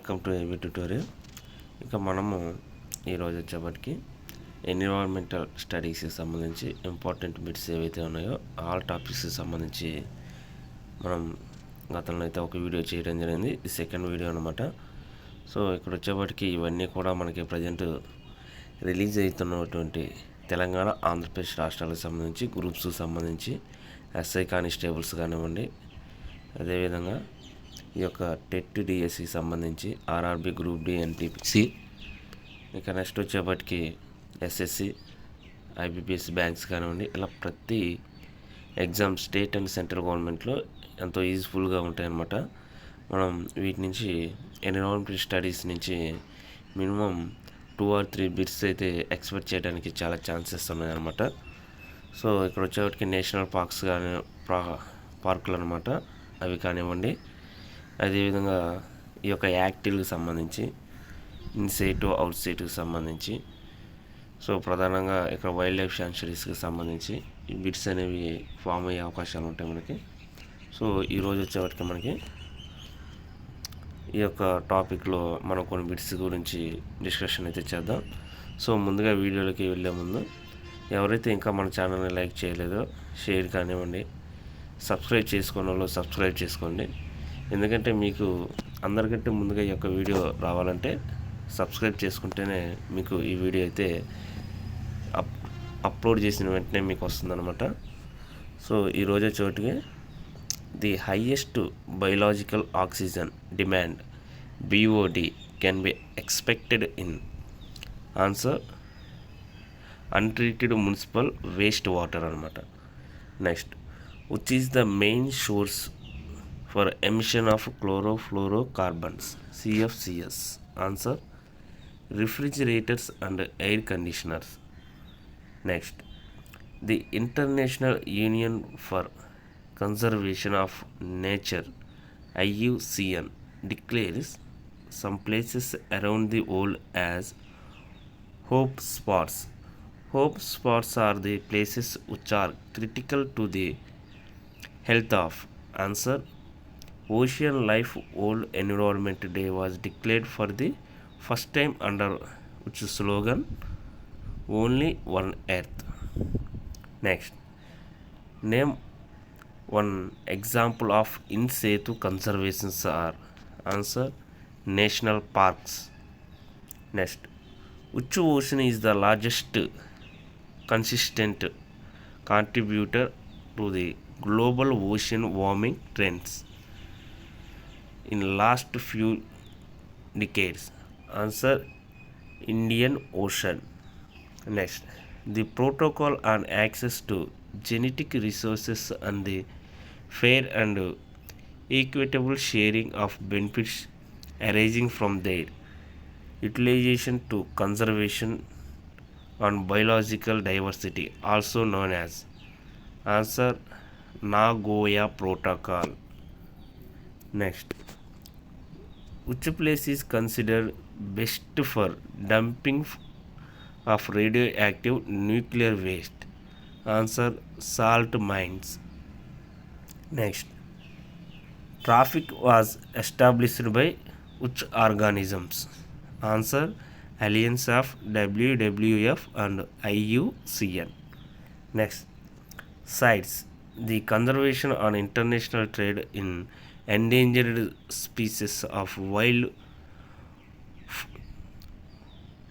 Welcome to AB tutorial. ఇక మనము ఈరోజు వచ్చేప్పటికి ఎన్విరాన్మెంటల్ స్టడీస్కి సంబంధించి ఇంపార్టెంట్ బిట్స్ ఏవైతే ఉన్నాయో ఆల్ టాపిక్స్కి సంబంధించి మనం గతంలో అయితే ఒక వీడియో చేయడం జరిగింది. ఇది సెకండ్ వీడియో అనమాట. సో ఇక్కడ వచ్చేప్పటికి ఇవన్నీ కూడా మనకి ప్రజెంట్ రిలీజ్ అవుతున్నటువంటి తెలంగాణ, ఆంధ్రప్రదేశ్ రాష్ట్రాలకు సంబంధించి గ్రూప్స్కి సంబంధించి SI కానిస్టేబుల్స్ కానివ్వండి, అదేవిధంగా ఈ యొక్క టెట్ డిఎస్సికి సంబంధించి RRB గ్రూప్ డి NTPC, ఇక నెక్స్ట్ వచ్చేప్పటికి SSC, IBPS బ్యాంక్స్ కానివ్వండి, ఇలా ప్రతి ఎగ్జామ్ స్టేట్ అండ్ సెంట్రల్ గవర్నమెంట్లో ఎంతో యూజ్ఫుల్గా ఉంటాయన్నమాట. మనం వీటి నుంచి ఎన్విరాన్మెంటల్ స్టడీస్ నుంచి మినిమం 2 or 3 బిట్స్ అయితే ఎక్స్పెక్ట్ చేయడానికి చాలా ఛాన్సెస్ ఉన్నాయన్నమాట. సో ఇక్కడ వచ్చేటికి నేషనల్ పార్క్స్ కానీ పార్కులు అనమాట, అవి కానివ్వండి, అదేవిధంగా ఈ యొక్క యాక్టివ్కి సంబంధించి ఇన్సైట్ అవుట్సైట్కి సంబంధించి, సో ప్రధానంగా ఇక్కడ వైల్డ్ లైఫ్ శాంక్చురీస్కి సంబంధించి ఈ బిట్స్ అనేవి ఫామ్ అయ్యే అవకాశాలు ఉంటాయి మనకి. సో ఈరోజు వచ్చేవాటికి మనకి ఈ యొక్క టాపిక్లో మనం కొన్ని బిట్స్ గురించి డిస్కషన్ అయితే చేద్దాం. సో ముందుగా వీడియోలోకి వెళ్ళే ముందు ఎవరైతే ఇంకా మన ఛానల్ని లైక్ చేయలేదో షేర్ కానివ్వండి, సబ్స్క్రైబ్ చేసుకున్న వాళ్ళు సబ్స్క్రైబ్ చేసుకోండి. ఎందుకంటే మీకు అందరికంటే ముందుగా ఈ యొక్క వీడియో రావాలంటే సబ్స్క్రైబ్ చేసుకుంటేనే మీకు ఈ వీడియో అయితే అప్లోడ్ చేసిన వెంటనే మీకు వస్తుందన్నమాట. సో ఈరోజు చోటుగా the highest biological oxygen demand BOD can be expected in answer untreated municipal waste water అనమాట. Next, which is the main source for emission of chlorofluorocarbons CFCs? Answer refrigerators and air conditioners. Next, the International Union for Conservation of Nature IUCN declares some places around the world as hope spots. Hope spots are the places which are critical to the health of. Answer Ocean Life World Environment Day was declared for the first time under which slogan Only One Earth. Next, name one example of in situ conservations are. Answer national parks. Next, which ocean is the largest consistent contributor to the global ocean warming trends in last few decades? Answer Indian Ocean. Next, the protocol on access to genetic resources and the fair and equitable sharing of benefits arising from their utilization to conservation on biological diversity, also known as. Answer Nagoya Protocol. Next, which place is considered best for dumping of radioactive nuclear waste? Answer salt mines. Next, traffic was established by which organisms? Answer Alliance of WWF and IUCN. Next, CITES, the conservation on international trade in endangered species of wild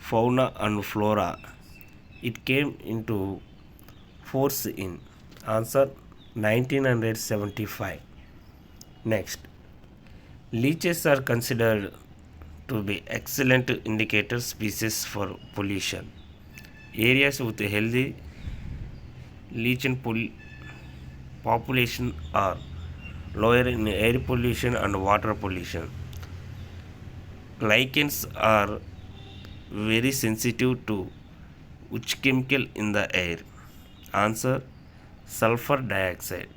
fauna and flora. It came into force in. Answer 1975. Next, leeches are considered to be excellent indicator species for pollution. Areas with a healthy lichen population are lower in air pollution and water pollution. Lichens are very sensitive to which chemical in the air? Answer sulfur dioxide.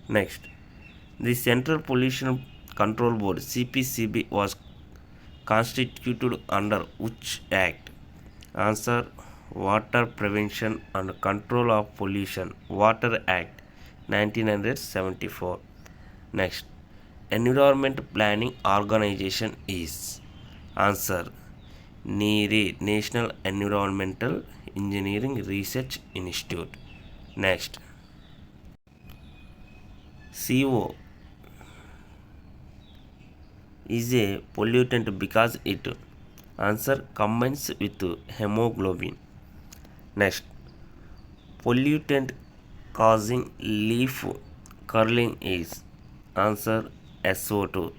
Next, the Central Pollution Control Board CPCB was constituted under which act? Answer Water Prevention and Control of Pollution Water Act 1974. Next, environment planning organization is? Answer: NERI, National Environmental Engineering Research Institute. Next, CO is a pollutant because it, answer, combines with hemoglobin. Next, pollutant causing leaf curling is, answer, SO2.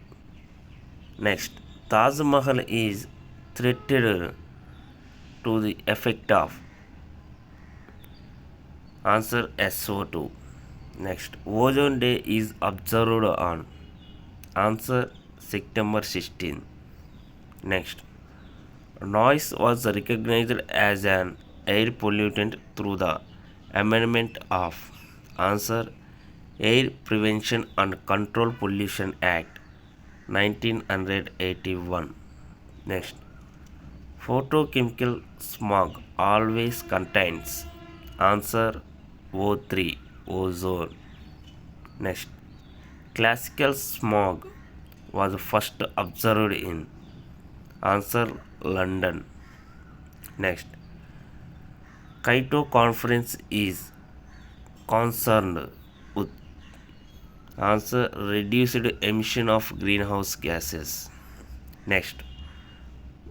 Next, Taj Mahal is threatened to the effect of, answer, SO2. Next, Ozone Day is observed on, answer, September 16. Next, noise was recognized as an air pollutant through the amendment of, answer, Air Prevention and Control Pollution Act 1981. Next, photochemical smog always contains, answer, O3, ozone. Next, classical smog was first observed in, answer, London. Next, Kyoto Conference is concerned with, answer, reduced emission of greenhouse gases. Next,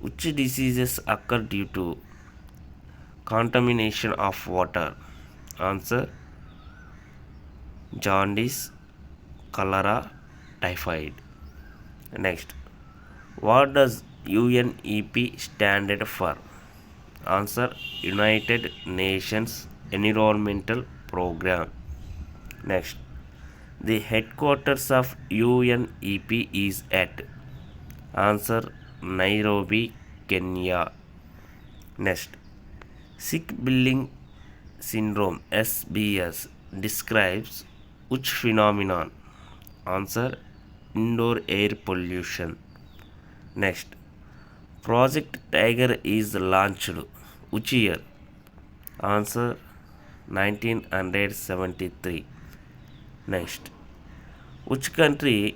which diseases occur due to contamination of water? Answer, jaundice, cholera, typhoid. Next, what does UNEP stand for? Answer, United Nations Environmental Program. Next, the headquarters of UNEP is at, answer, Nairobi, Kenya. Next, sick building syndrome SBS describes which phenomenon? Answer, indoor air pollution. Next, Project Tiger is launched which year? Answer, 1973. Next, which country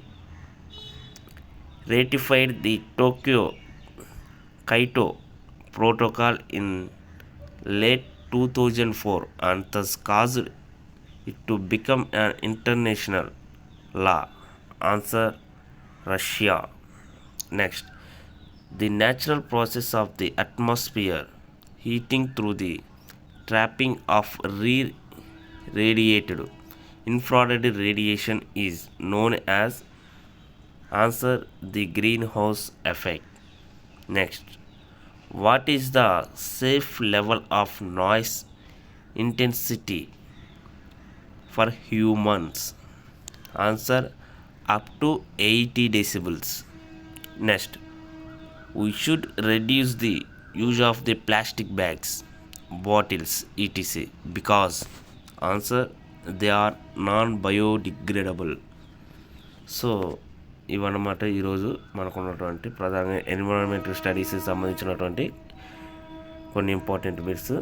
ratified the Kyoto Protocol in late 2004 and thus caused it to become an international law? Answer, Russia. Next, the natural process of the atmosphere heating through the trapping of radiated infrared radiation is known as, answer, the greenhouse effect. Next, what is the safe level of noise intensity for humans? Answer, up to 80 decibels. Next, we should reduce the use of the plastic bags, bottles, etc. because, answer, they are non-biodegradable. So ఇవన్నమాట ఈరోజు మనకున్నటువంటి ప్రధాన environmental స్టడీస్కి సంబంధించినటువంటి కొన్ని important bits.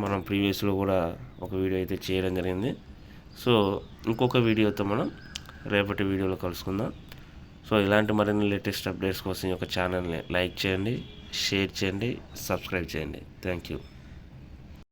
మనం ప్రీవియస్లో కూడా ఒక video అయితే చేయడం జరిగింది. సో ఇంకొక వీడియోతో మనం రేపటి వీడియోలో కలుసుకుందాం. సో ఇలాంటి మరిన్ని లేటెస్ట్ అప్డేట్స్ కోసం ఈ యొక్క ఛానల్ని లైక్ చేయండి, షేర్ చేయండి, సబ్స్క్రైబ్ చేయండి. Thank you.